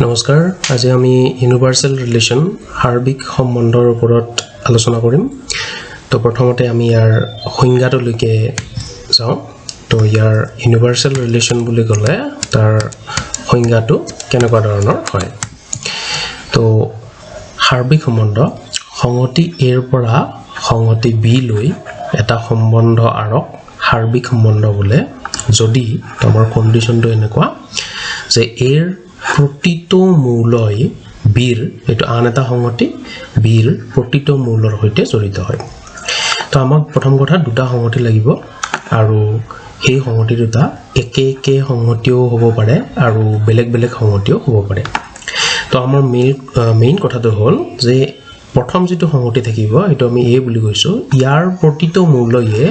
নমস্কাৰ আজি আমি ইউনিভাৰ্সেল ৰিলেশন হাৰ্বিক সম্বন্ধৰ ওপৰত আলোচনা কৰিম তো প্ৰথমতে আমি ইয়াৰ সংজ্ঞাটোলৈকে যাওঁ তো ইয়াৰ ইউনিভাৰ্সেল ৰিলেশন বুলি ক'লে তাৰ সংজ্ঞাটো কেনেকুৱা ধৰণৰ হয় তো হাৰ্বিক সম্বন্ধ সংগতি A ৰ পৰা সংগতি B লৈ এটা সম্বন্ধ আৰক হাৰ্বিক সম্বন্ধ বোলে যদি তোমাৰ কন্ডিশনটো এনেকুৱা যে A ৰ প্ৰতিটো মূলই বিৰ এটো আন এটা সংগতি বিৰ প্ৰতিটো মূলৰ সৈতে জড়িত হয় তো আমাক প্ৰথম কথা দুটা সংগতি লাগিব আৰু এই সংগতি দুটা একে সংগতিও হ'ব পাৰে আৰু বেলেগ বেলেগ সংগতিও হ'ব পাৰে তো আমাৰ মেইন কথাটো হ'ল যে প্ৰথম যেটো সংগতি থাকিব এটো আমি A বুলি কৈছো ইয়াৰ প্ৰতিটো মূলয়ে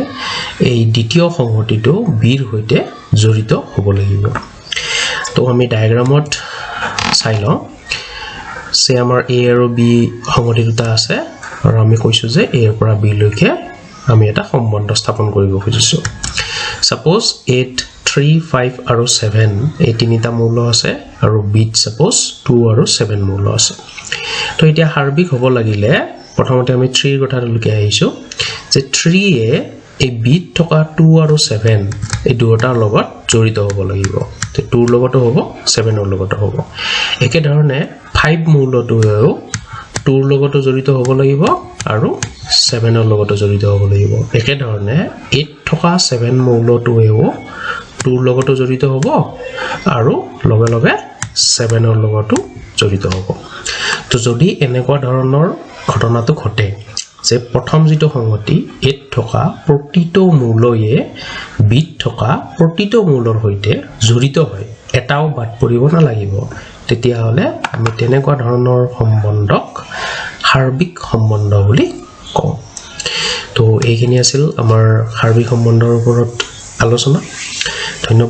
এই দ্বিতীয় সংগতিটো বিৰ সৈতে জড়িত হ'ব লাগিব তো আমি ডায়াগ্ৰামত চাই লওঁ সে আমাৰ A আৰু B সংগতি দুটা আছে আৰু আমি কৈছো যে A ৰ পৰা B লৈকে আমি এটা সম্বন্ধ স্থাপন কৰিব খুজিছো সাপোজ 8 3 5 আৰু 7 এই তিনিটা মূল আছে আৰু B সাপোজ 2 আৰু 7 মূল আছে তো এতিয়া হাৰ্বিক হ'ব লাগিলে প্ৰথমতে আমি 3 ৰ কথালৈকে আহিছো যে 3 এ এই B থকা 2 আৰু 7 এই দুটাৰ লগত জড়িত হ'ব লাগিব তে 2 ৰ লগতো হ'ব 7 ৰ লগতো হ'ব একে ধৰণে 5 মূলটোও 2 ৰ লগতো জড়িত হ'ব লাগিব আৰু 7 ৰ লগতো জড়িত হ'ব লাগিব একে ধৰণে 8 থকা 7 মূলটোও 2 ৰ লগতো জড়িত হ'ব আৰু লগে লগে 7 ৰ লগতো জড়িত হ'ব তো যদি এনেকুৱা ধৰণৰ ঘটনাটো ঘটে যে প্ৰথম যেটো সংগতি 8 থকা প্ৰতিটো মূলয়ে B থকা প্ৰতিটো মূলৰ সৈতে জড়িত হয় এটাও বাদ পৰিব নালাগিব তেতিয়া হলে আমি তেনেকুৱা ধৰণৰ সম্বন্ধক হাৰ্বিক সম্বন্ধ বুলি কওঁ তো এইখিনি আছিল আমাৰ হাৰ্বিক সম্বন্ধৰ ওপৰত আলোচনা ধন্যবাদ